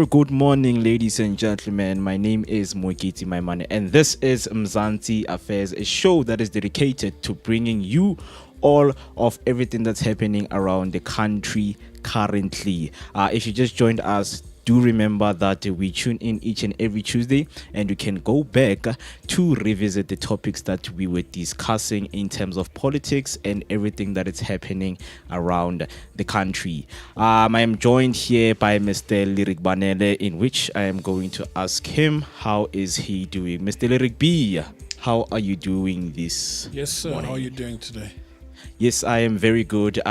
good morning, ladies and gentlemen. My name is Moeketsi, my man, and this is Mzansi Affairs, a show that is dedicated to bringing you all of everything that's happening around the country currently. If you just joined us, do remember that we tune in each and every Tuesday, and you can go back to revisit the topics that we were discussing in terms of politics and everything that is happening around the country. I am joined here by Mr. Lyric Banele, in which I am going to ask him how is he doing. Mr. Lyric B, how are you doing this Yes, sir. morning? How are you doing today? Yes, I am very good.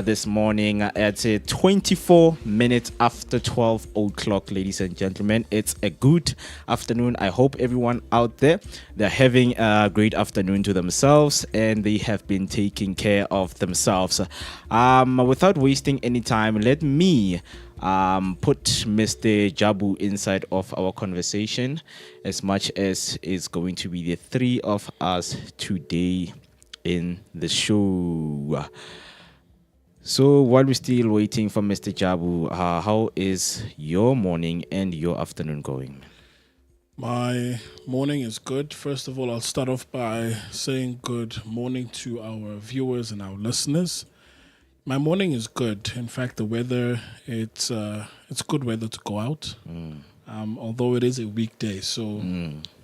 This morning at 24 minutes after 12 o'clock, ladies and gentlemen. It's a good afternoon. I hope everyone out there, they're having a great afternoon to themselves and they have been taking care of themselves. Without wasting any time, let me put Mr. Jabu inside of our conversation, as much as it's going to be the three of us today in the show. So while we're still waiting for Mr. Jabu, how is your morning and your afternoon going? My morning is good. First of all, I'll start off by saying good morning to our viewers and our listeners. My morning is good. In fact, the weather, it's good weather to go out. Although it is a weekday, so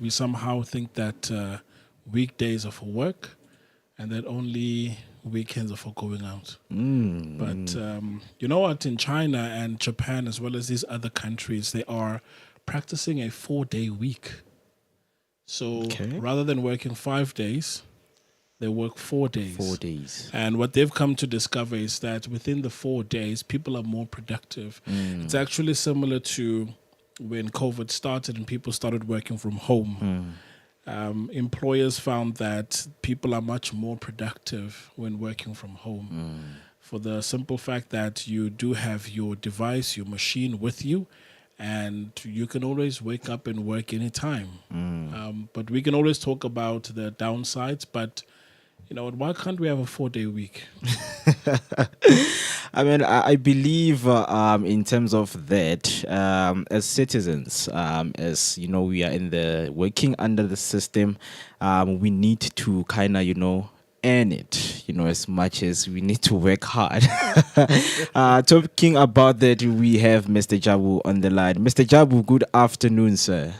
we somehow think that weekdays are for work and that only weekends are for going out. But you know what? In China and Japan, as well as these other countries, they are practicing a 4-day week. So rather than working 5 days, they work 4 days. 4 days. And what they've come to discover is that within the 4 days, people are more productive. It's actually similar to when COVID started and people started working from home. Employers found that people are much more productive when working from home for the simple fact that you do have your device, your machine with you, and you can always wake up and work anytime. But we can always talk about the downsides, but you know, why can't we have a 4-day week? I mean, I believe in terms of that, as citizens, as you know, we are in the working under the system. We need to kind of, earn it, as much as we need to work hard. Talking about that, we have Mr. Jabu on the line. Mr. Jabu, good afternoon, sir.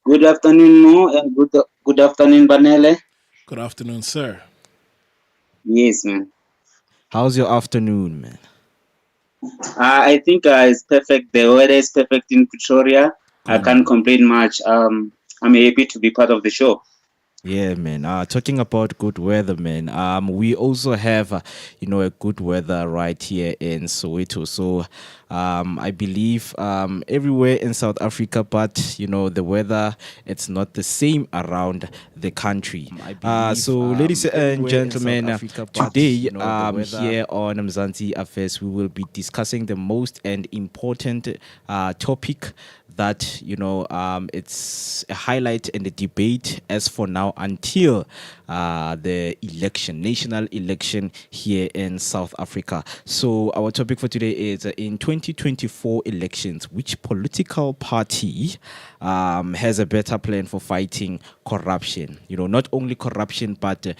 Good afternoon, Mo, and good afternoon, Banele. Good afternoon, sir. Yes, man. How's your afternoon, man? I think it's perfect. The weather is perfect in Pretoria. I can't complain much. I'm happy to be part of the show. Yeah, man. Talking about good weather, man. We also have, a good weather right here in Soweto. So, I believe everywhere in South Africa, but the weather, it's not the same around the country. So, ladies and gentlemen, today here on Mzansi Affairs, we will be discussing the most and important topic that it's a highlight in the debate as for now until the national election here in South Africa. So our topic for today is in 2024 elections, which political party has a better plan for fighting corruption? Not only corruption, but the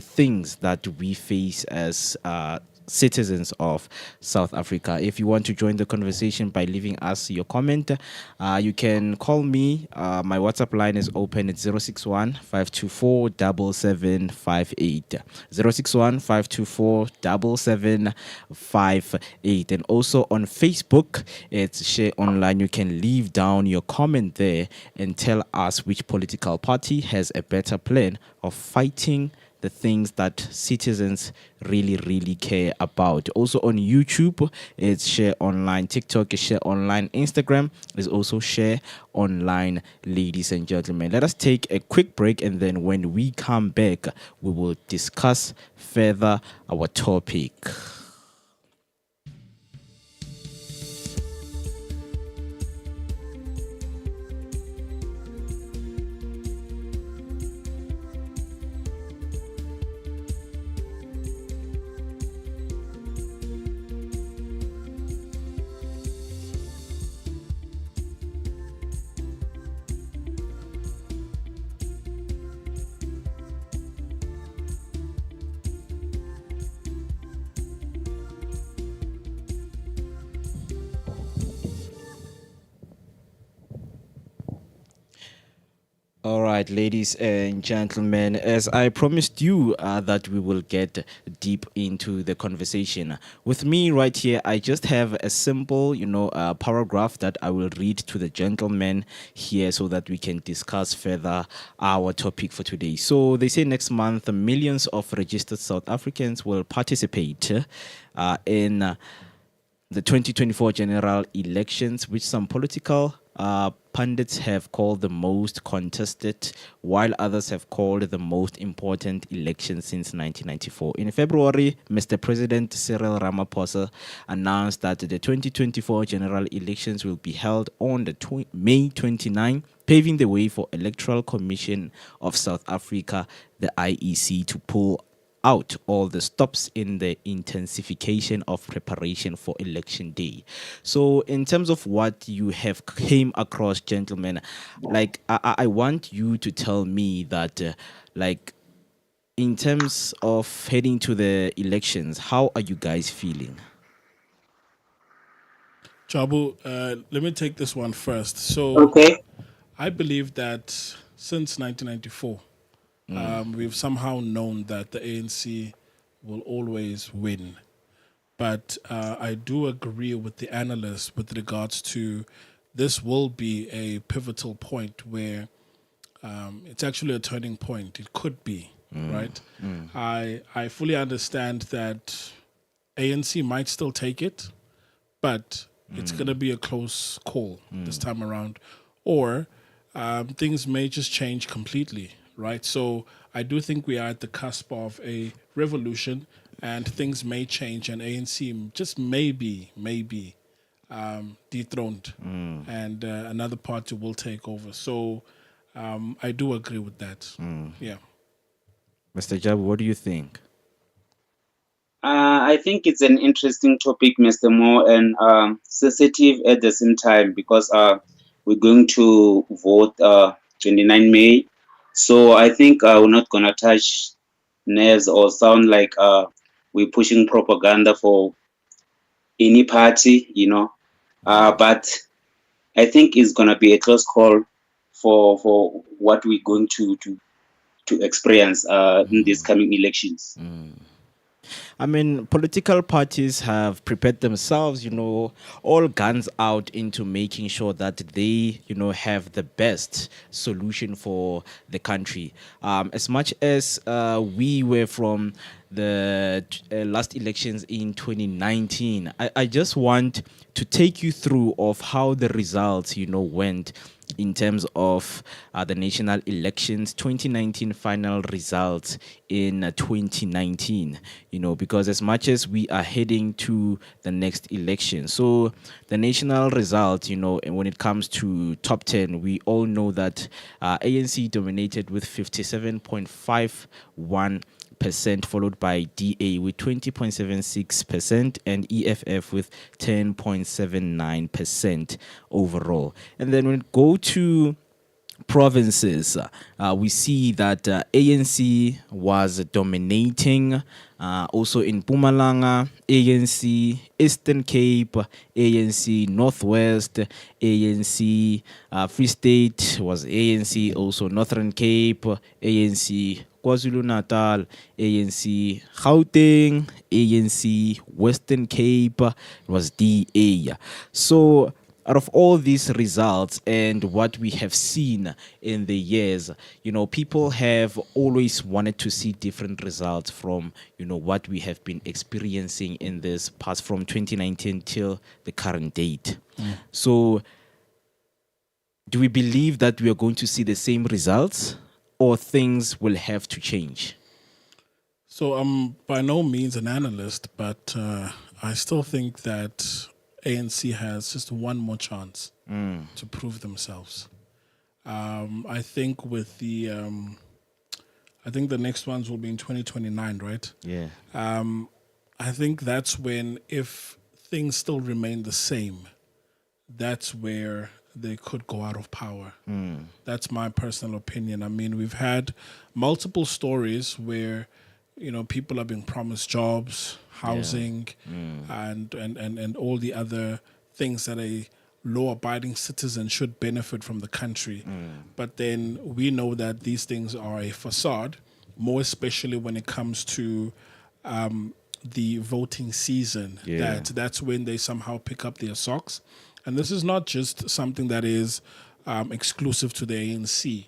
things that we face as citizens of South Africa. If you want to join the conversation by leaving us your comment, you can call me. My WhatsApp line is open. It's 061-524-7758. 061-524-7758. And also on Facebook, it's Share Online. You can leave down your comment there and tell us which political party has a better plan of fighting the things that citizens really, really care about. Also on YouTube, it's Share Online. TikTok is Share Online. Instagram is also Share Online, ladies and gentlemen. Let us take a quick break, and then when we come back, we will discuss further our topic. All right, ladies and gentlemen, as I promised you that we will get deep into the conversation. With me right here, I just have a simple, paragraph that I will read to the gentlemen here so that we can discuss further our topic for today. So they say next month, millions of registered South Africans will participate in the 2024 general elections, which some political pundits have called the most contested, while others have called the most important election since 1994. In February, Mr. President Cyril Ramaphosa announced that the 2024 general elections will be held on the May 29, paving the way for Electoral Commission of South Africa, the IEC, to pull out all the stops in the intensification of preparation for election day. So in terms of what you have came across, gentlemen, like I want you to tell me that like in terms of heading to the elections, how are you guys feeling? Jabu, let me take this one first. So Okay. I believe that since 1994, we've somehow known that the ANC will always win. But I do agree with the analysts with regards to this will be a pivotal point where it's actually a turning point. It could be, right? I fully understand that ANC might still take it, but it's going to be a close call this time around. Or things may just change completely, right? So I do think we are at the cusp of a revolution and things may change and ANC just maybe dethroned and another party will take over. So I do agree with that. Yeah. Mr. Jab, what do you think? I think it's an interesting topic, Mr. Moore, and sensitive at the same time because we're going to vote 29 May. So I think we're not going to touch nerves or sound like we're pushing propaganda for any party, but I think it's going to be a close call for what we're going to experience in these coming elections. I mean, political parties have prepared themselves, all guns out into making sure that they, have the best solution for the country. As much as we were from the last elections in 2019, I just want to take you through of how the results, went in terms of the national elections 2019 final results in 2019, because as much as we are heading to the next election, so the national result, when it comes to top 10, we all know that ANC dominated with 57.51%, followed by DA with 20.76% and EFF with 10.79% overall. And then when we go to provinces, we see that ANC was dominating. Also in Mpumalanga, ANC, Eastern Cape, ANC, Northwest, ANC, Free State was ANC, also Northern Cape, ANC, KwaZulu-Natal, ANC, Gauteng, ANC, Western Cape was DA. So out of all these results and what we have seen in the years, people have always wanted to see different results from, what we have been experiencing in this past from 2019 till the current date. So do we believe that we are going to see the same results or things will have to change? So I'm by no means an analyst, but I still think that ANC has just one more chance to prove themselves. I think with the, I think the next ones will be in 2029, right? Yeah. I think that's when, if things still remain the same, that's where they could go out of power. That's my personal opinion. I mean, we've had multiple stories where, people have been promised jobs, housing, and all the other things that a law-abiding citizens should benefit from the country. But then we know that these things are a facade, more especially when it comes to the voting season. Yeah. That's when they somehow pick up their socks. And this is not just something that is exclusive to the ANC.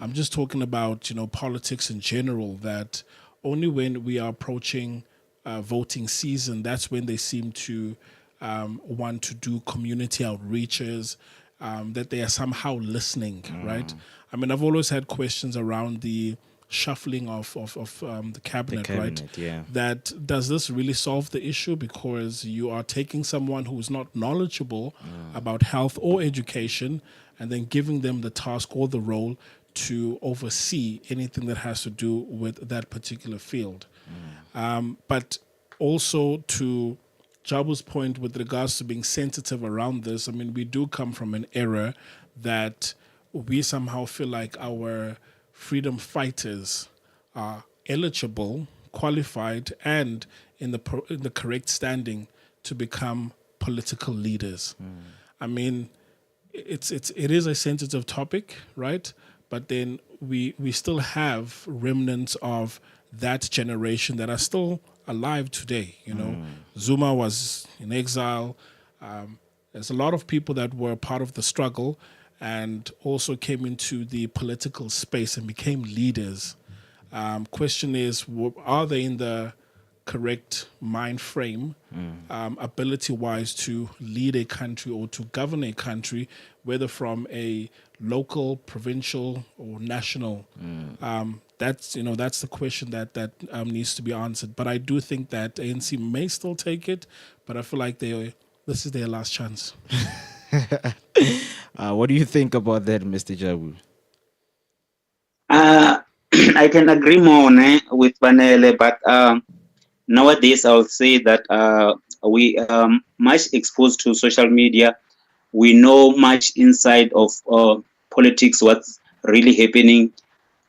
I'm just talking about, politics in general, that only when we are approaching voting season, that's when they seem to want to do community outreaches, that they are somehow listening, right? I mean, I've always had questions around the shuffling of the cabinet, right? Yeah. That does this really solve the issue? Because you are taking someone who is not knowledgeable about health or education and then giving them the task or the role to oversee anything that has to do with that particular field. But also to Jabu's point with regards to being sensitive around this, I mean, we do come from an era that we somehow feel like our freedom fighters are eligible, qualified, and in the correct standing to become political leaders. I mean, it is a sensitive topic, right? But then we still have remnants of that generation that are still alive today. Zuma was in exile. There's a lot of people that were part of the struggle and also came into the political space and became leaders. Question is, are they in the correct mind frame, ability-wise, to lead a country or to govern a country, whether from a local, provincial, or national? That's the question that needs to be answered. But I do think that ANC may still take it, but I feel like this is their last chance. What do you think about that, Mr. Jabu? I can agree more with Panele, but nowadays I would say that we much exposed to social media. We know much inside of politics, what's really happening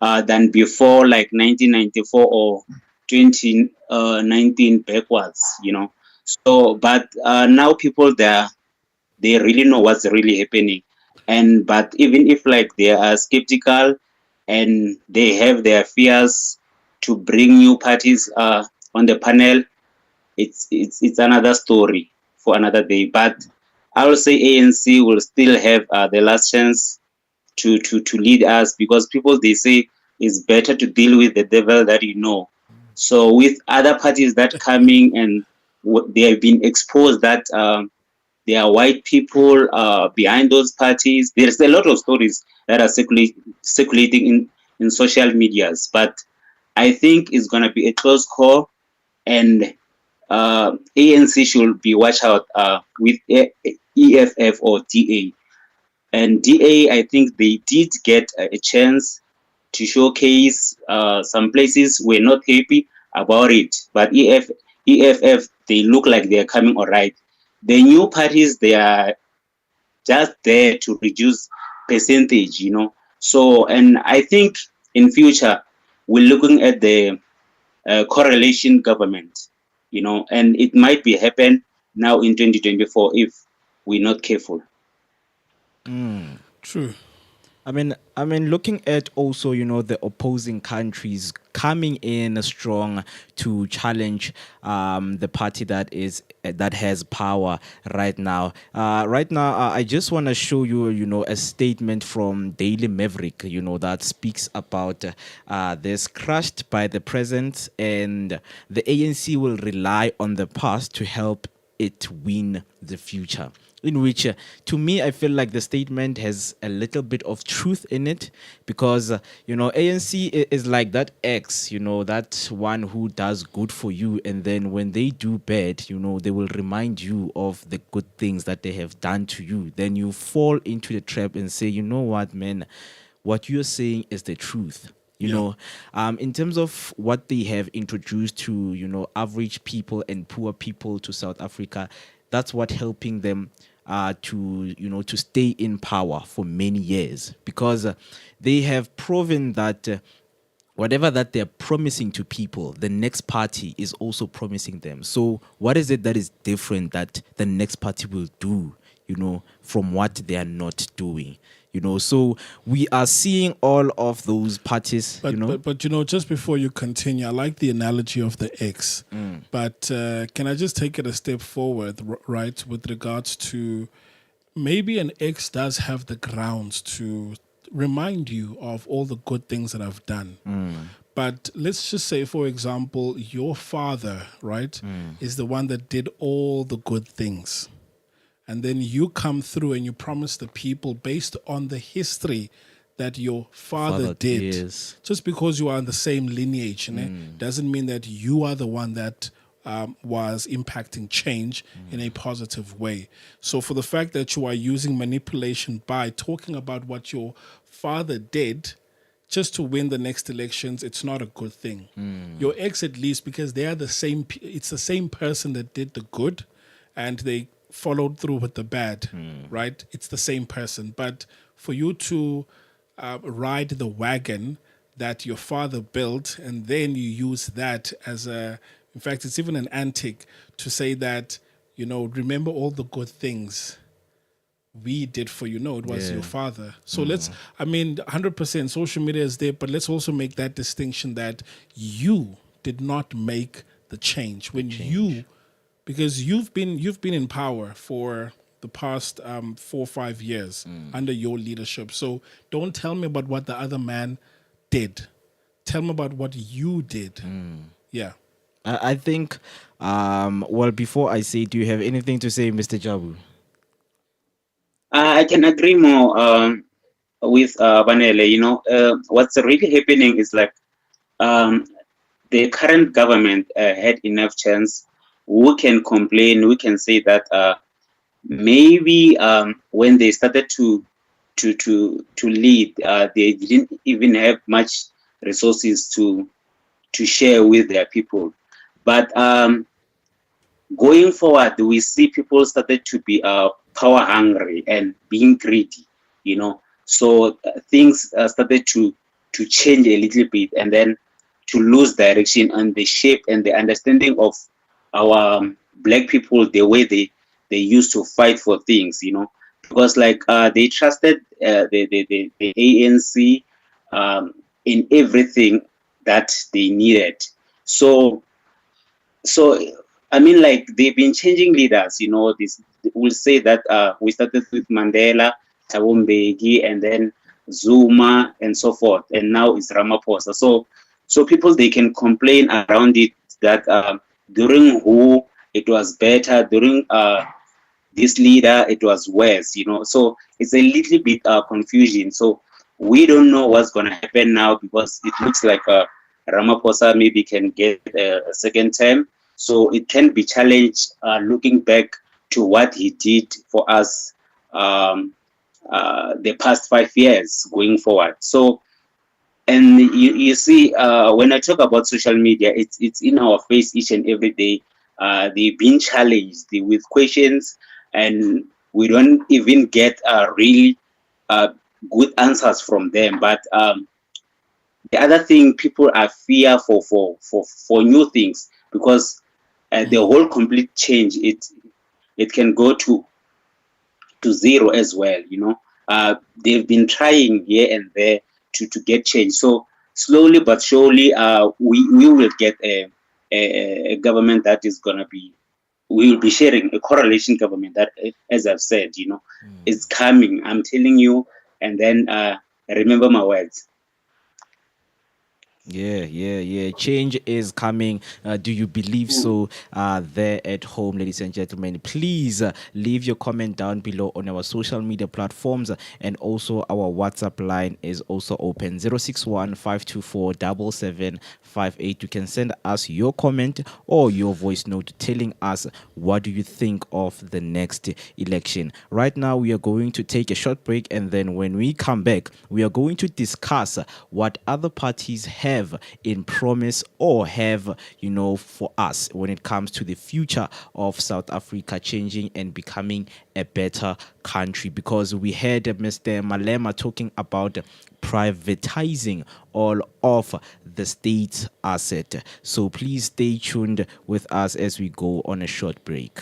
than before, like 1994 or 2019 backwards. So, but now people they really know what's really happening, but even if like they are skeptical and they have their fears to bring new parties on the panel, it's another story for another day. But I will say ANC will still have the last chance to lead us, because people, they say it's better to deal with the devil that you know. So with other parties that coming and they have been exposed that there are white people behind those parties. There's a lot of stories that are circulating in social medias, but I think it's going to be a close call, and ANC should be watch out with EFF or DA. And DA, I think they did get a chance to showcase. Some places were not happy about it, but EFF, they look like they're coming all right. The new parties, they are just there to reduce percentage, So, and I think in future, we're looking at the correlation government, and it might be happen now in 2024 if we're not careful. True. I mean, looking at also, the opposing countries coming in strong to challenge the party that has power right now. I just want to show you, a statement from Daily Maverick, that speaks about this crushed by the present, and the ANC will rely on the past to help it win the future. In which, to me, I feel like the statement has a little bit of truth in it, because, ANC is like that ex, that one who does good for you. And then when they do bad, they will remind you of the good things that they have done to you. Then you fall into the trap and say, you know what, man, what you're saying is the truth. In terms of what they have introduced to, average people and poor people to South Africa, that's what helping them to stay in power for many years, because they have proven that whatever that they're promising to people, the next party is also promising them. So what is it that is different that the next party will do, from what they are not doing. So we are seeing all of those parties. But just before you continue, I like the analogy of the X. But can I just take it a step forward, right, with regards to maybe an X does have the grounds to remind you of all the good things that I've done. But let's just say, for example, your father, right, is the one that did all the good things. And then you come through and you promise the people based on the history that your father did. Yes. Just because you are in the same lineage, doesn't mean that you are the one that was impacting change in a positive way. So for the fact that you are using manipulation by talking about what your father did just to win the next elections, it's not a good thing. Your ex, at least, because they are the same, it's the same person that did the good and they followed through with the bad, right? It's the same person. But for you to ride the wagon that your father built, and then you use that as in fact, it's even an antic to say that, remember all the good things we did for you. No, it was your father. So 100% social media is there, but let's also make that distinction that you did not make the change. Because you've been in power for the past 4 or 5 years under your leadership. So don't tell me about what the other man did. Tell me about what you did. Yeah. I think, before I say, do you have anything to say, Mr. Jabu? I can agree more with Vanele. What's really happening is like the current government had enough chance. We can complain. We can say that maybe when they started to lead, they didn't even have much resources to share with their people. But going forward, we see people started to be power hungry and being greedy. So things started to change a little bit, and then to lose direction and the shape and the understanding of our black people, the way they used to fight for things, because like they trusted the ANC in everything that they needed. So I mean, like, they've been changing leaders. This will say that we started with Mandela, Thabo Mbeki, and then Zuma, and so forth, and now it's Ramaphosa. So people, they can complain around it that during who it was better, during this leader it was worse. So it's a little bit confusion. So we don't know what's gonna happen now, because it looks like Ramaphosa maybe can get a second term. So it can be challenged looking back to what he did for us the past 5 years going forward. So, and you see, when I talk about social media, it's in our face each and every day. They've been challenged with questions, and we don't even get really good answers from them. But the other thing, people are fear for new things, because the whole complete change, it can go to zero as well. They've been trying here and there to get change. So slowly but surely, we will get a government that is gonna be. We will be sharing a correlation government that, as I've said, is coming. I'm telling you, and then remember my words. Yeah. Change is coming. Do you believe so? There at home, ladies and gentlemen, please leave your comment down below on our social media platforms, and also our WhatsApp line is also open, 061-524-7758. You can send us your comment or your voice note telling us what do you think of the next election. Right now, we are going to take a short break, and then when we come back, we are going to discuss what other parties have in promise or have, for us when it comes to the future of South Africa changing and becoming a better country. Because we heard Mr. Malema talking about privatizing all of the state asset. So please stay tuned with us as we go on a short break.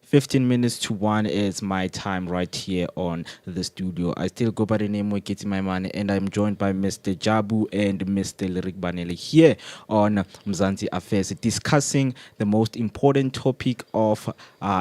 15 minutes to 1 is my time right here on the studio. I still go by the name Moeketsi, my man, and I'm joined by Mr. Jabu and Mr. Lyric Banele here on Mzansi Affairs, discussing the most important topic of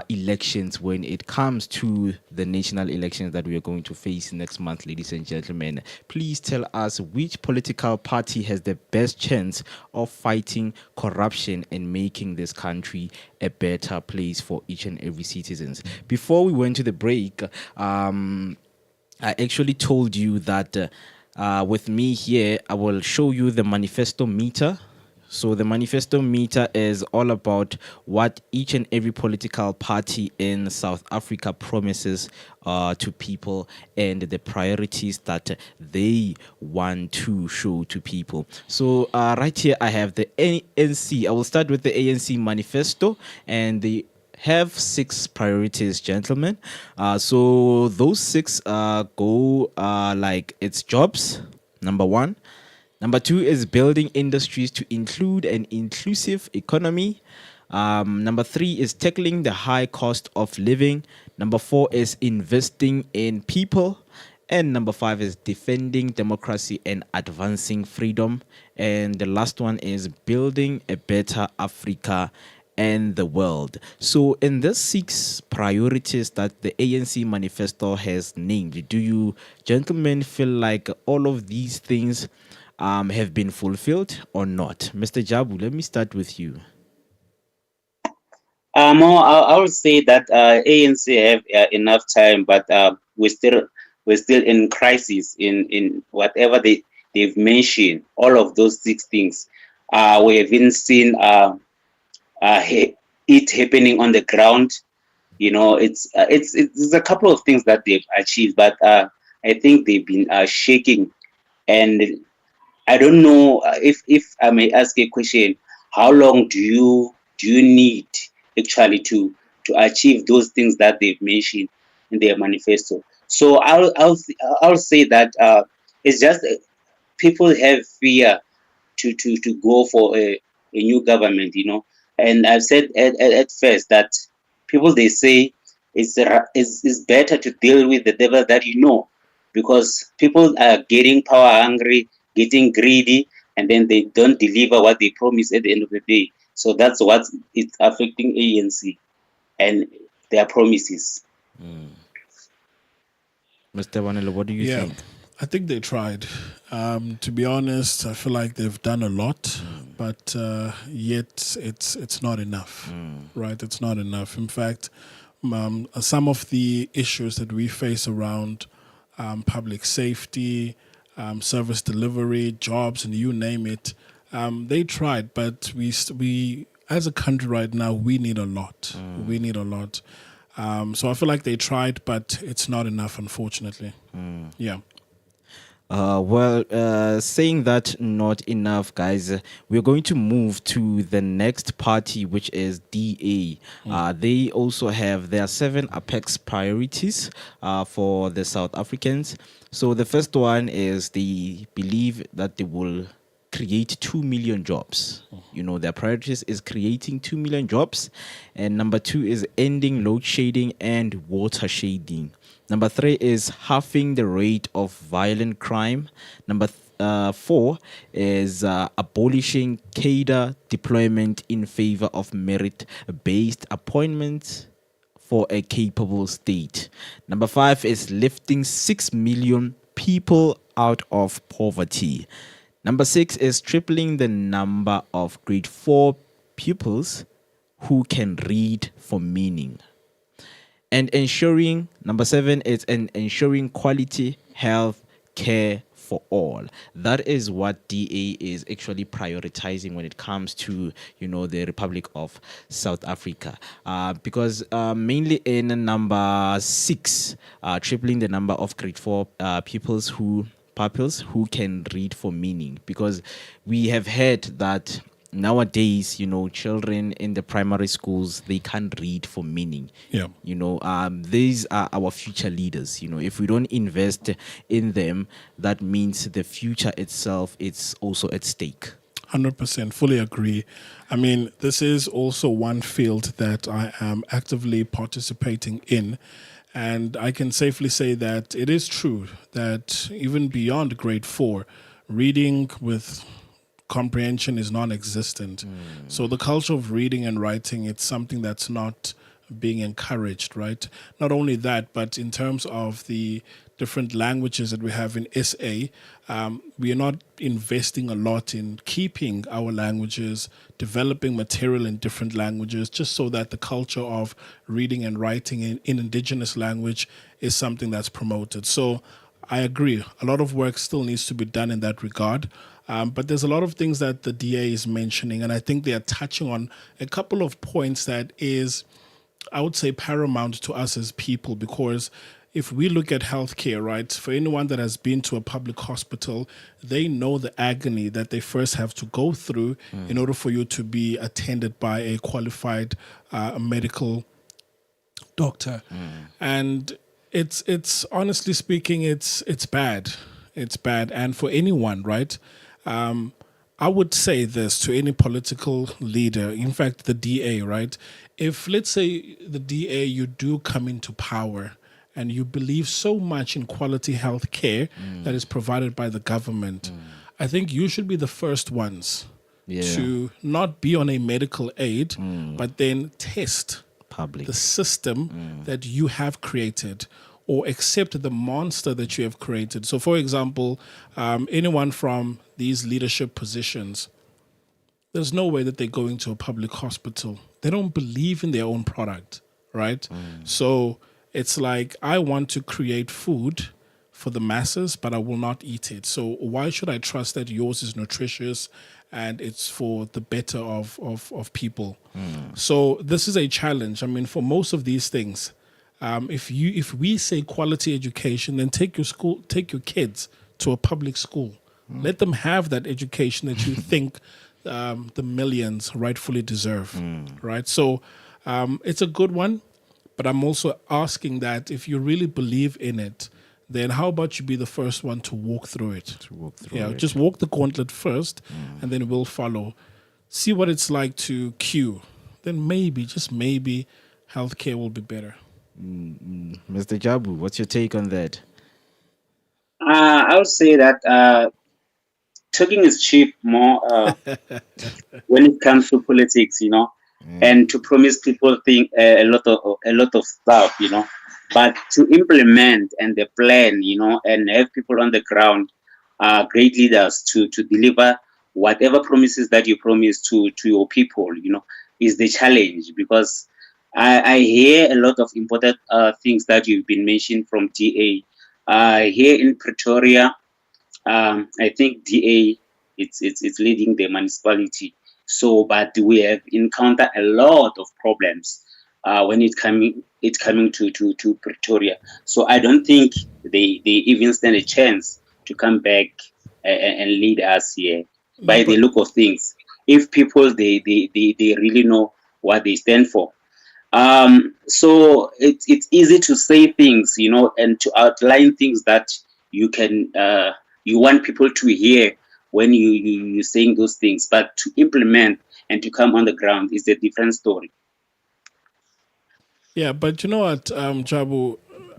elections when it comes to the national elections that we are going to face next month, ladies and gentlemen. Please tell us which political party has the best chance of fighting corruption and making this country a better place for each and every citizens. Before we went to the break, I actually told you that with me here, I will show you the manifesto meter. So the manifesto meter is all about what each and every political party in South Africa promises to people and the priorities that they want to show to people. So right here I have the ANC. I will start with the ANC manifesto, and they have 6 priorities, gentlemen. So those 6 go like it's jobs, number 1. Number 2 is building industries to include an inclusive economy. Number 3 is tackling the high cost of living. Number 4 is investing in people. And number 5 is defending democracy and advancing freedom. And the last one is building a better Africa and the world. So in the 6 priorities that the ANC manifesto has named, do you gentlemen feel like all of these things have been fulfilled or not? Mr. Jabu, let me start with you. I would say that ANC have enough time, but we're still in crisis in whatever they've mentioned. All of those 6 things, we haven't seen it happening on the ground. You know, it's a couple of things that they've achieved, but I think they've been shaking. And I don't know if I may ask a question. How long do you need actually to achieve those things that they've mentioned in their manifesto? So I'll say that it's just people have fear to go for a new government, you know. And I've said at first that people, they say it's better to deal with the devil that you know, because people are getting power hungry, getting greedy, and then they don't deliver what they promise at the end of the day. So that's what it's affecting ANC and their promises. Mr. Wanelo, what do you think? I think they tried. To be honest, I feel like they've done a lot, but yet it's not enough, right? It's not enough. In fact, some of the issues that we face around public safety, service delivery, jobs, and you name it, they tried, but we as a country right now, we need a lot. We need a lot. So I feel like they tried, but it's not enough, unfortunately. Yeah. Saying that not enough, guys, we're going to move to the next party, which is DA. They also have their 7 apex priorities for the South Africans. So the first one is they believe that they will create 2 million jobs. You know, their priorities is creating 2 million jobs. And number 2 is ending load shedding and water shading. Number 3 is halving the rate of violent crime. Number 4 is abolishing cadre deployment in favor of merit-based appointments for a capable state. Number 5 is lifting 6 million people out of poverty. Number 6 is tripling the number of grade 4 pupils who can read for meaning. And ensuring, number 7 is ensuring quality health care for all. That is what DA is actually prioritizing when it comes to, you know, the Republic of South Africa. Because mainly in number 6, tripling the number of grade 4 pupils who can read for meaning, because we have heard that nowadays, you know, children in the primary schools, they can't read for meaning. Yeah. You know, these are our future leaders. You know, if we don't invest in them, that means the future itself is also at stake. 100%, fully agree. I mean, this is also one field that I am actively participating in. And I can safely say that it is true that even beyond grade 4, reading with comprehension is non-existent. So the culture of reading and writing, it's something that's not being encouraged, right? Not only that, but in terms of the different languages that we have in SA, we are not investing a lot in keeping our languages, developing material in different languages, just so that the culture of reading and writing in indigenous language is something that's promoted. So I agree. A lot of work still needs to be done in that regard. But there's a lot of things that the DA is mentioning, and I think they are touching on a couple of points that is, I would say, paramount to us as people, because if we look at healthcare, right, for anyone that has been to a public hospital, they know the agony that they first have to go through in order for you to be attended by a qualified medical doctor. And it's honestly speaking, it's bad. It's bad. And for anyone, right? I would say this to any political leader, in fact, the DA, right? If, let's say, the DA, you do come into power and you believe so much in quality health care that is provided by the government, I think you should be the first ones to not be on a medical aid, but then test Public. the system that you have created, or accept the monster that you have created. So, for example, anyone from these leadership positions, there's no way that they're going to a public hospital. They don't believe in their own product, right? So it's like, I want to create food for the masses, but I will not eat it. So why should I trust that yours is nutritious and it's for the better of people? So this is a challenge. I mean, for most of these things, if we say quality education, then take your kids to a public school. Let them have that education that you think the millions rightfully deserve, right? So it's a good one, but I'm also asking that if you really believe in it, then how about you be the first one to walk through it? Just walk the gauntlet first, and then we'll follow. See what it's like to queue. Then maybe, just maybe, healthcare will be better. Mr. Jabu, what's your take on that? I would say that talking is cheap more when it comes to politics, and to promise people a lot of stuff, but to implement and the plan, and have people on the ground, great leaders to deliver whatever promises that you promise to your people, is the challenge. Because I hear a lot of important things that you've been mentioned from DA. Here in Pretoria, I think DA it's leading the municipality. So, but we have encountered a lot of problems when it's coming to Pretoria. So I don't think they even stand a chance to come back and lead us here by the look of things. If people they really know what they stand for. So it's easy to say things, and to outline things that you can you want people to hear when you're saying those things, but to implement and to come on the ground is a different story. Yeah, but you know what, Jabu,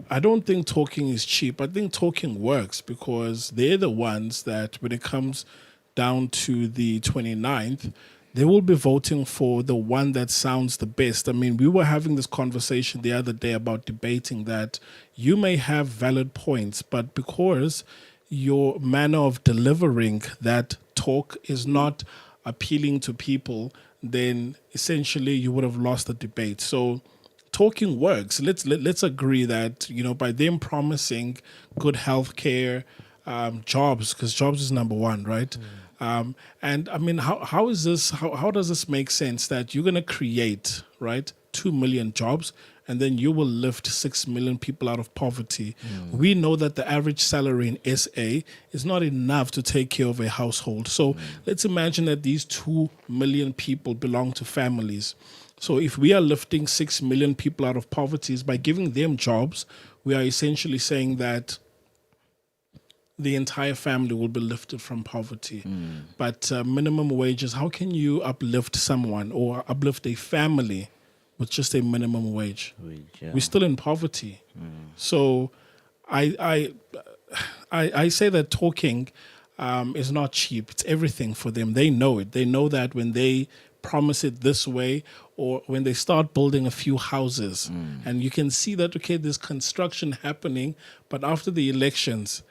I don't think talking is cheap. I think talking works, because they're the ones that, when it comes down to the 29th, they will be voting for the one that sounds the best. I mean, we were having this conversation the other day about debating that you may have valid points, but because your manner of delivering that talk is not appealing to people, then essentially you would have lost the debate. So talking works. Let's agree that, by them promising good healthcare, jobs, because jobs is number one, right? And I mean, how is this? How does this make sense that you're gonna create, right, 2 million jobs, and then you will lift 6 million people out of poverty? We know that the average salary in SA is not enough to take care of a household. So let's imagine that these 2 million people belong to families. So if we are lifting 6 million people out of poverty by giving them jobs, we are essentially saying that the entire family will be lifted from poverty. But minimum wages, how can you uplift someone or uplift a family with just a minimum wage? We're still in poverty. So I say that talking is not cheap. It's everything for them. They know it. They know that when they promise it this way, or when they start building a few houses, and you can see that, okay, there's construction happening, but after the elections,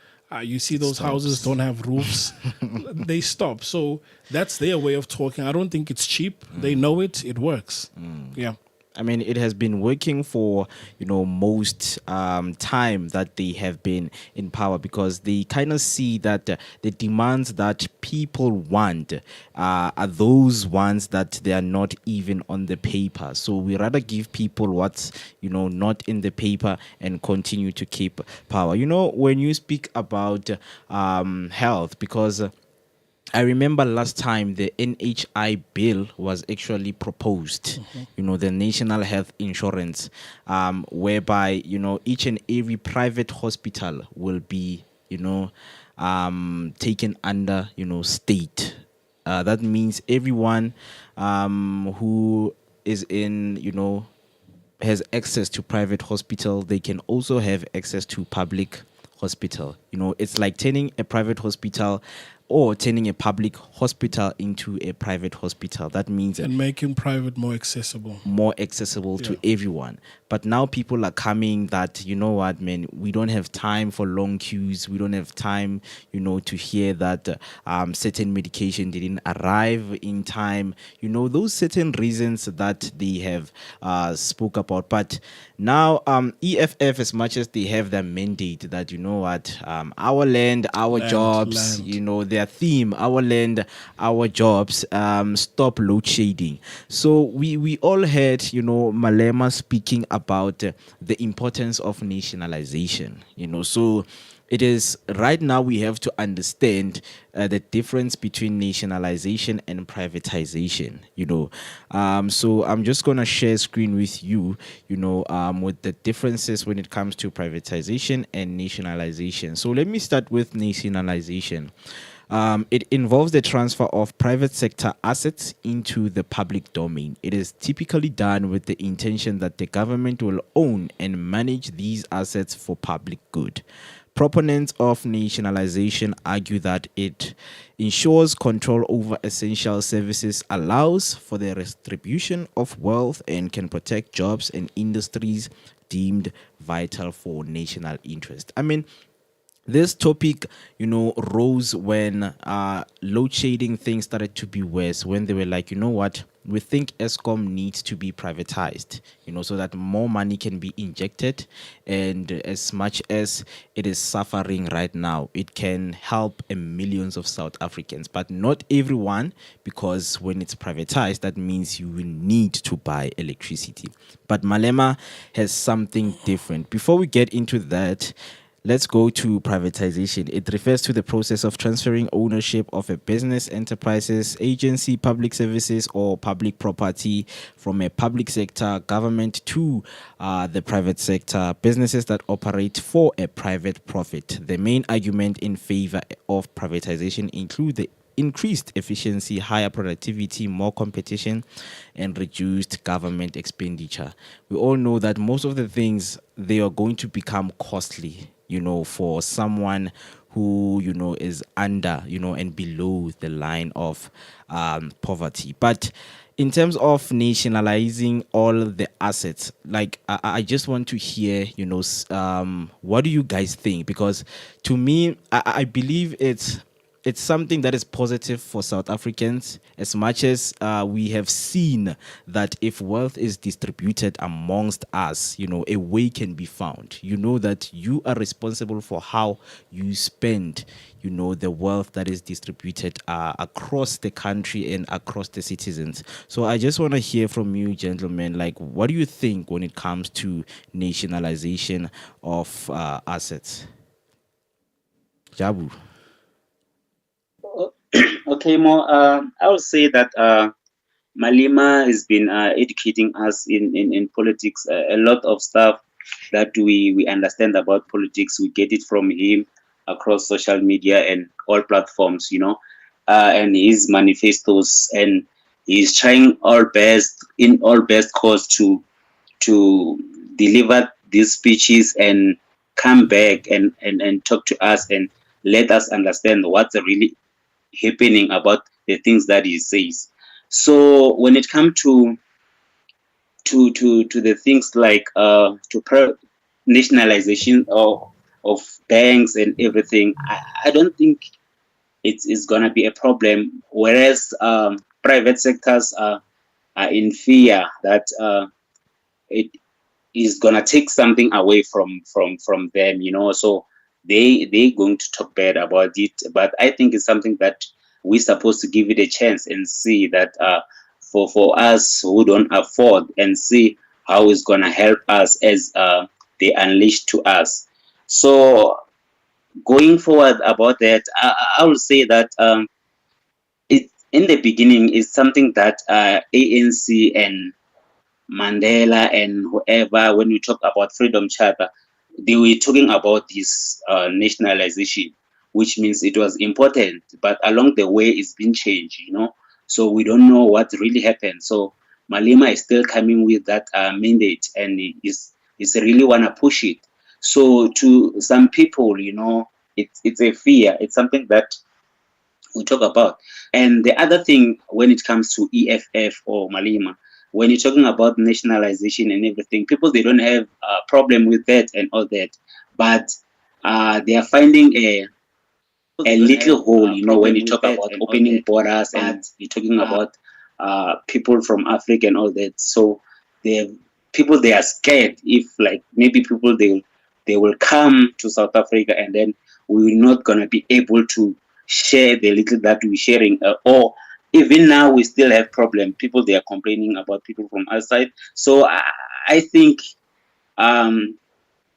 you see those houses don't have roofs. They stop. So that's their way of talking. I don't think it's cheap. They know it. It works. Yeah. I mean, it has been working for, most time that they have been in power, because they kind of see that the demands that people want are those ones that they are not even on the paper. So we rather give people what's, not in the paper and continue to keep power. When you speak about health, because I remember last time the NHI bill was actually proposed, the National Health Insurance, whereby, each and every private hospital will be, taken under, state. That means everyone who is in, has access to private hospital, they can also have access to public hospital. It's like turning a private hospital or turning a public hospital into a private hospital. That means and making private more accessible to everyone. But now people are coming that, you know what, man, we don't have time for long queues. We don't have time, to hear that certain medication didn't arrive in time. Those certain reasons that they have spoke about. But now EFF, as much as they have their mandate that, our land, our jobs, their theme, our land, our jobs, stop load shedding. So we all heard, Malema speaking about the importance of nationalization, so it is right now we have to understand the difference between nationalization and privatization, so I'm just going to share screen with you, with the differences when it comes to privatization and nationalization. So let me start with nationalization. It involves the transfer of private sector assets into the public domain. It is typically done with the intention that the government will own and manage these assets for public good. Proponents of nationalization argue that it ensures control over essential services, allows for the redistribution of wealth, and can protect jobs and industries deemed vital for national interest. I mean, this topic, rose when load shedding things started to be worse, when they were like, what, we think ESCOM needs to be privatized, so that more money can be injected. And as much as it is suffering right now, it can help millions of South Africans, but not everyone, because when it's privatized, that means you will need to buy electricity. But Malema has something different. Before we get into that, let's go to privatization. It refers to the process of transferring ownership of a business, enterprises, agency, public services, or public property from a public sector government to the private sector, businesses that operate for a private profit. The main argument in favor of privatization include the increased efficiency, higher productivity, more competition, and reduced government expenditure. We all know that most of the things, they are going to become costly, for someone who, is under, and below the line of poverty. But in terms of nationalizing all the assets, like I just want to hear, what do you guys think? Because to me, I believe it's something that is positive for South Africans, as much as we have seen that if wealth is distributed amongst us, a way can be found. That you are responsible for how you spend, the wealth that is distributed across the country and across the citizens. So I just want to hear from you, gentlemen, like, what do you think when it comes to nationalization of assets? Jabu. Okay, Mo. I would say that Malema has been educating us in politics. A lot of stuff that we understand about politics, we get it from him. across social media and all platforms, and his manifestos, and he's trying all best cause to deliver these speeches and come back and talk to us and let us understand what's really happening about the things that he says. So when it comes to the things like nationalization of banks and everything, I don't think it's gonna be a problem. Whereas private sectors are in fear that it is gonna take something away from them, So they going to talk bad about it. But I think it's something that we're supposed to give it a chance and see that for us who don't afford, and see how it's gonna help us as they unleash to us. So going forward about that, I will say that it in the beginning is something that ANC and Mandela and whoever, when we talk about Freedom Charter, they were talking about this nationalization, which means it was important, but along the way it's been changed. So we don't know what really happened. So Malema is still coming with that mandate, and is really wanna push it. So to some people, it's a fear. It's something that we talk about. And the other thing, when it comes to EFF or Malema, when you're talking about nationalization and everything, people, they don't have a problem with that and all that, but they are finding a little hole, when you talk about opening borders, and you're talking about people from Africa and all that. So people, they are scared if, like, maybe people, they will come to South Africa, and then we're not gonna be able to share the little that we're sharing, or even now we still have problem. People, they are complaining about people from outside. So I think I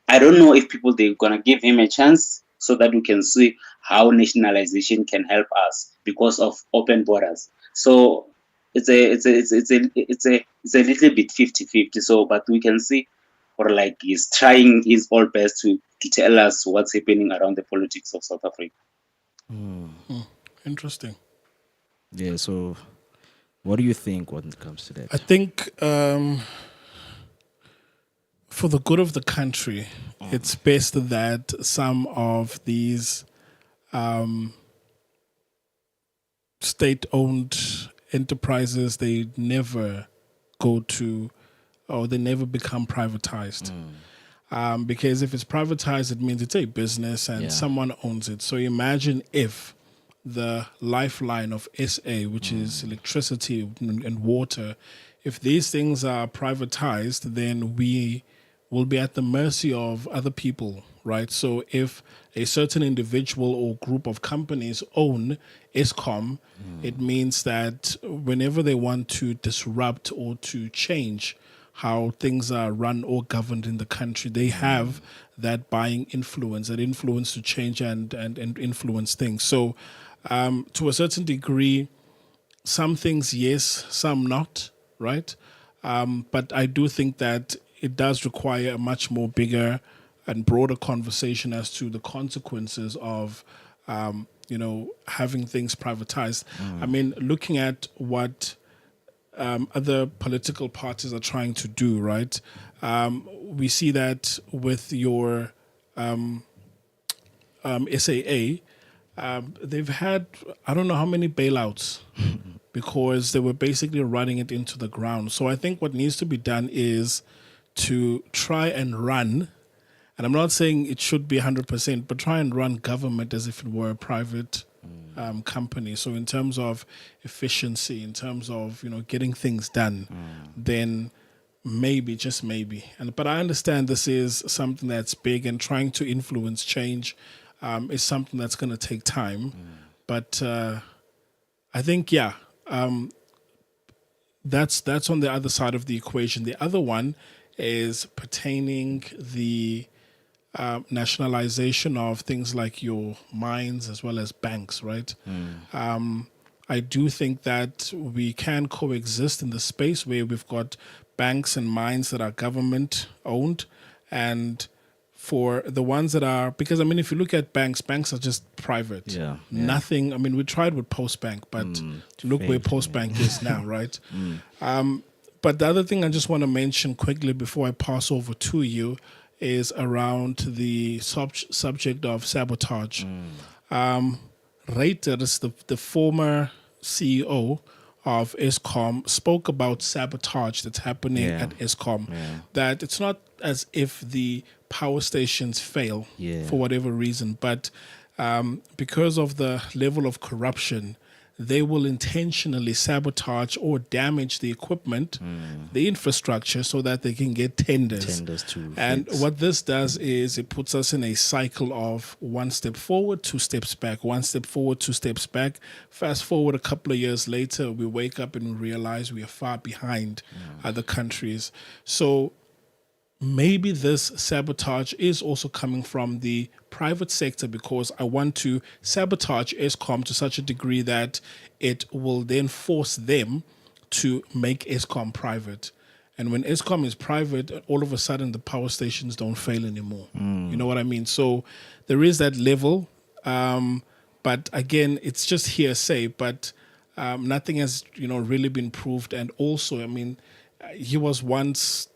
don't know if people, they're gonna give him a chance so that we can see how nationalization can help us because of open borders. So it's a little bit 50-50. So, but we can see, or like, he's trying his all best to tell us what's happening around the politics of South Africa. Interesting. Yeah, so what do you think when it comes to that? I think for the good of the country, it's best that some of these state-owned enterprises, they never go to, or they never become privatized. Because if it's privatized, it means it's a business and someone owns it. So imagine if the lifeline of SA, which is electricity and water, if these things are privatized, then we will be at the mercy of other people, right? So if a certain individual or group of companies own ESCOM, it means that whenever they want to disrupt or to change how things are run or governed in the country, they have that buying influence, that influence to change and influence things. So to a certain degree, some things yes, some not, right? But I do think that it does require a much more bigger and broader conversation as to the consequences of having things privatized. I mean, looking at what other political parties are trying to do, right? We see that with your SAA, they've had, I don't know how many bailouts because they were basically running it into the ground. So I think what needs to be done is to try and run, and I'm not saying it should be 100%, but try and run government as if it were a private company. So in terms of efficiency, in terms of getting things done, then maybe, just maybe. But I understand this is something that's big, and trying to influence change is something that's going to take time. But I think that's on the other side of the equation. The other one is pertaining the nationalization of things like your mines as well as banks, right? I do think that we can coexist in the space where we've got banks and mines that are government owned, and for the ones that are, because I mean, if you look at banks, banks are just private. Yeah. Nothing. I mean, we tried with Postbank, but look where Postbank is now, right? But the other thing I just want to mention quickly before I pass over to you is around the subject of sabotage. Reuters, the former CEO of Eskom, spoke about sabotage that's happening at Eskom. That it's not as if the power stations fail for whatever reason, but because of the level of corruption, they will intentionally sabotage or damage the equipment, the infrastructure, so that they can get tenders. And what this does is it puts us in a cycle of one step forward, two steps back, one step forward, two steps back. Fast forward a couple of years later, we wake up and we realize we are far behind other countries. So maybe this sabotage is also coming from the private sector, because I want to sabotage Eskom to such a degree that it will then force them to make Eskom private. And when Eskom is private, all of a sudden the power stations don't fail anymore. You know what I mean? So there is that level. But again, it's just hearsay, but nothing has, really been proved. And also, I mean, he was once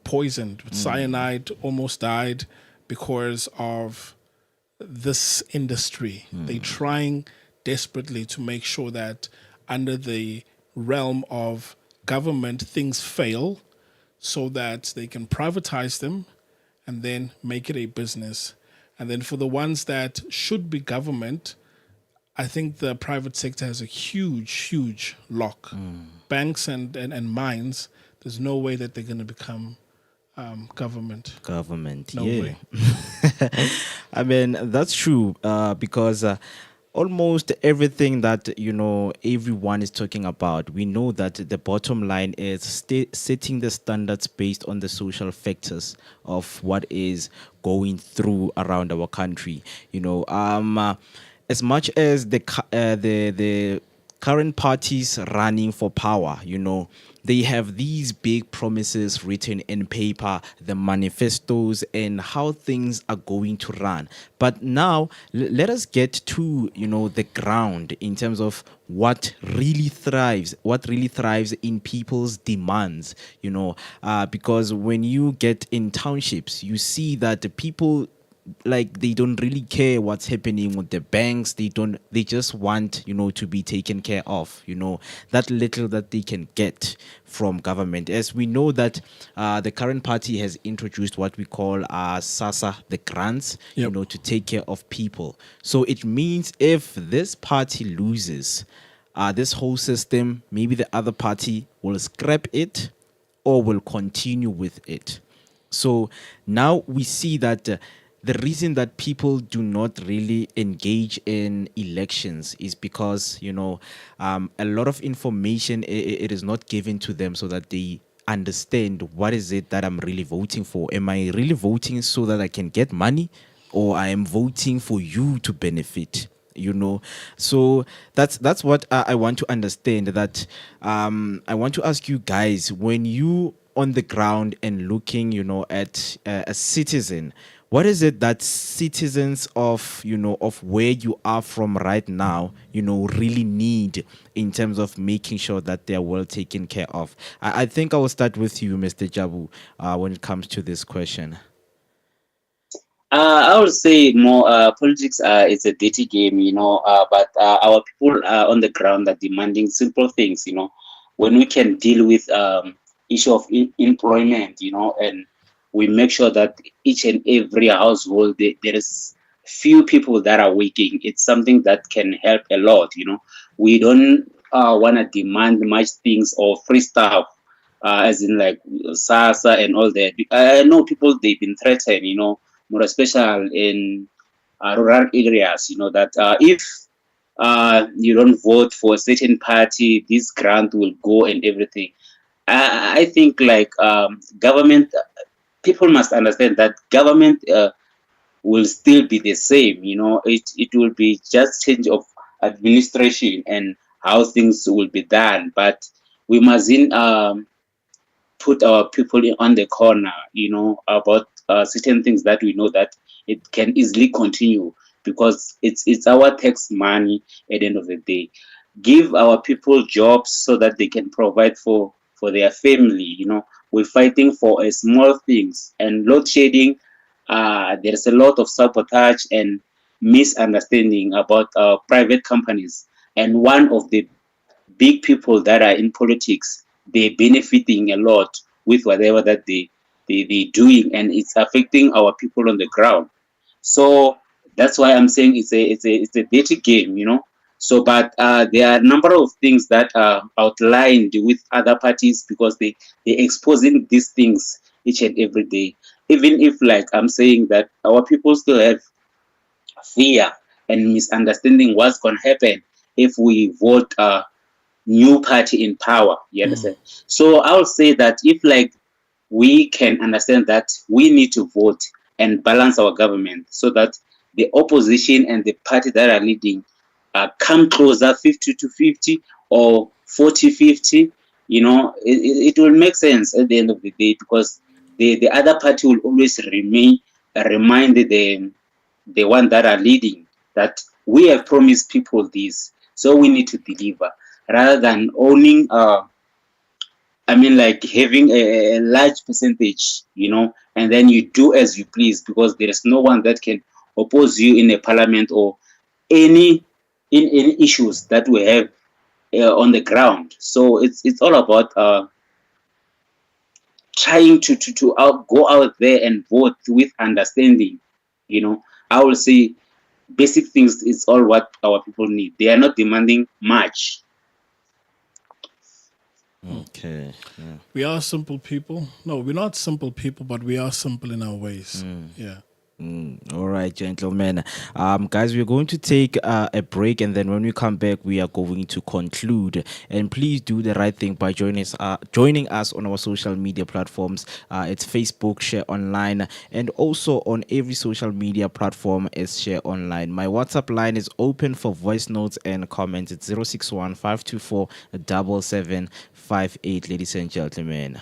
poisoned with cyanide, almost died because of this industry. They're trying desperately to make sure that under the realm of government things fail so that they can privatize them and then make it a business. And then for the ones that should be government, I think the private sector has a huge lock. Banks and mines, there's no way that they're going to become government. No way. I mean, that's true, because almost everything that everyone is talking about, we know that the bottom line is setting the standards based on the social factors of what is going through around our country. As much as the current parties running for power, they have these big promises written in paper, the manifestos, and how things are going to run. But now, let us get to, the ground in terms of what really thrives in people's demands, because when you get in townships, you see that the people, like, they don't really care what's happening with the banks. They just want to be taken care of, that little that they can get from government. As we know that the current party has introduced what we call SASSA, the grants, to take care of people. So it means if this party loses this whole system, maybe the other party will scrap it or will continue with it. So now we see that the reason that people do not really engage in elections is because, a lot of information, it is not given to them so that they understand what is it that I'm really voting for. Am I really voting so that I can get money, or I am voting for you to benefit? So that's what I want to understand. That I want to ask you guys, when you on the ground and looking, at a citizen, what is it that citizens of where you are from right now, really need in terms of making sure that they're well taken care of? I think I will start with you, Mr. Jabu, when it comes to this question. I would say more politics is a dirty game, but our people on the ground are demanding simple things, when we can deal with issue of employment, and we make sure that each and every household, there is few people that are working. It's something that can help a lot, We don't want to demand much things or free stuff, as in like SASA and all that. I know people, they've been threatened, more especially in rural areas, that if you don't vote for a certain party, this grant will go and everything. I think like government, people must understand that government will still be the same. It will be just change of administration and how things will be done. But we mustn't put our people on the corner, about certain things that we know that it can easily continue, because it's our tax money at the end of the day. Give our people jobs so that they can provide for their family. We're fighting for small things, and load shedding. There's a lot of sabotage and misunderstanding about private companies, and one of the big people that are in politics, they're benefiting a lot with whatever that they're doing, and it's affecting our people on the ground. So that's why I'm saying it's a dirty game. So, but there are a number of things that are outlined with other parties, because they're exposing these things each and every day. Even if, like I'm saying, that our people still have fear and misunderstanding what's going to happen if we vote new party in power. You understand? So I would say that if, like, we can understand that we need to vote and balance our government, so that the opposition and the party that are leading come closer 50 to 50 or 40-50. It will make sense at the end of the day, because the other party will always remind the one that are leading that we have promised people this, so we need to deliver, rather than owning like having a large percentage, and then you do as you please, because there is no one that can oppose you in a parliament or any in any issues that we have on the ground. So it's all about trying to go out there and vote with understanding. I will say basic things is all what our people need. They are not demanding much. Okay. Yeah. We are simple people. No, we're not simple people, but we are simple in our ways. Yeah. All right, gentlemen. Guys, we're going to take a break, and then when we come back, we are going to conclude. And please do the right thing by joining us on our social media platforms. It's Facebook, Share Online, and also on every social media platform is Share Online. My WhatsApp line is open for voice notes and comments. It's 061 524 7758, ladies and gentlemen.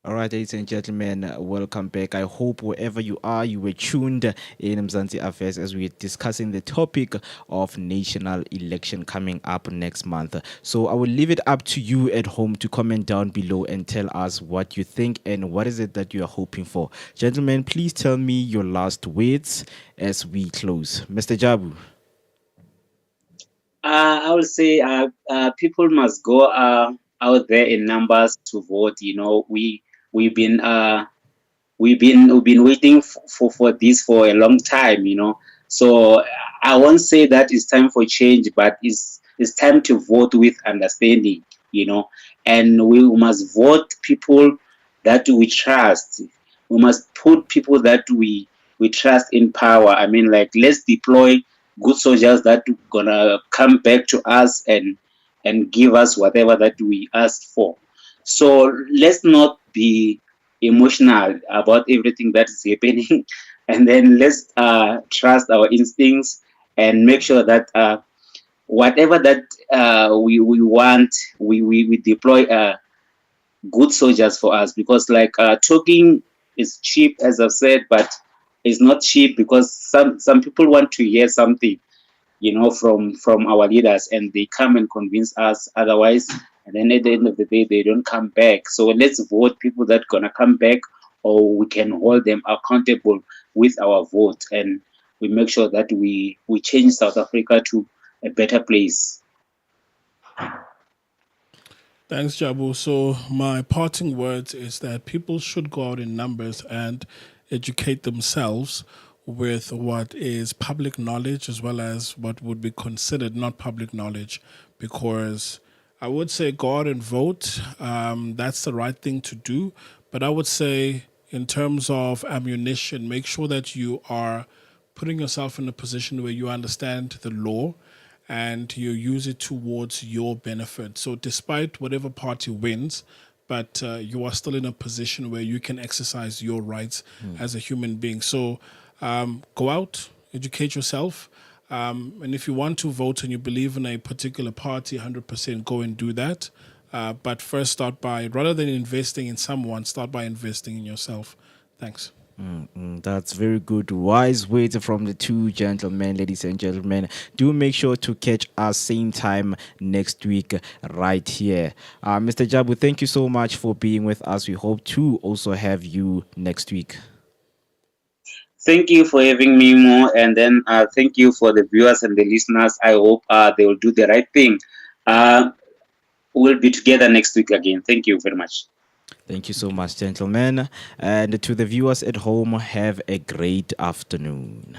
All right, ladies and gentlemen, welcome back. I hope wherever you are, you were tuned in Mzansi Affairs as we're discussing the topic of national election coming up next month. So I will leave it up to you at home to comment down below and tell us what you think and what is it that you are hoping for. Gentlemen, please tell me your last words as we close. Mr. Jabu. I would say people must go out there in numbers to vote. We've been waiting for this for a long time. So I won't say that it's time for change, but it's time to vote with understanding. And we must vote people that we trust. We must put people that we trust in power. Let's deploy good soldiers that gonna come back to us and give us whatever that we asked for. So let's not be emotional about everything that is happening, and then let's trust our instincts and make sure that whatever that we want, we deploy good soldiers for us, because talking is cheap, as I've said, but it's not cheap, because some people want to hear something. from our leaders, and they come and convince us otherwise, and then at the end of the day they don't come back. So let's vote people that gonna come back, or we can hold them accountable with our vote, and we make sure that we change South Africa to a better place. Thanks, Jabu. So my parting words is that people should go out in numbers and educate themselves with what is public knowledge as well as what would be considered not public knowledge, because I would say go out and vote. That's the right thing to do. But I would say, in terms of ammunition, make sure that you are putting yourself in a position where you understand the law and you use it towards your benefit. So, despite whatever party wins, but you are still in a position where you can exercise your rights as a human being. So, go out, educate yourself. And if you want to vote and you believe in a particular party, 100% go and do that. But first, start by, rather than investing in someone, start by investing in yourself. Thanks. That's very good. Wise words from the two gentlemen, ladies and gentlemen. Do make sure to catch us same time next week right here. Mr. Jabu, thank you so much for being with us. We hope to also have you next week. Thank you for having me, Mo, and then thank you for the viewers and the listeners. I hope they will do the right thing. We'll be together next week again. Thank you very much. Thank you so much, gentlemen. And to the viewers at home, have a great afternoon.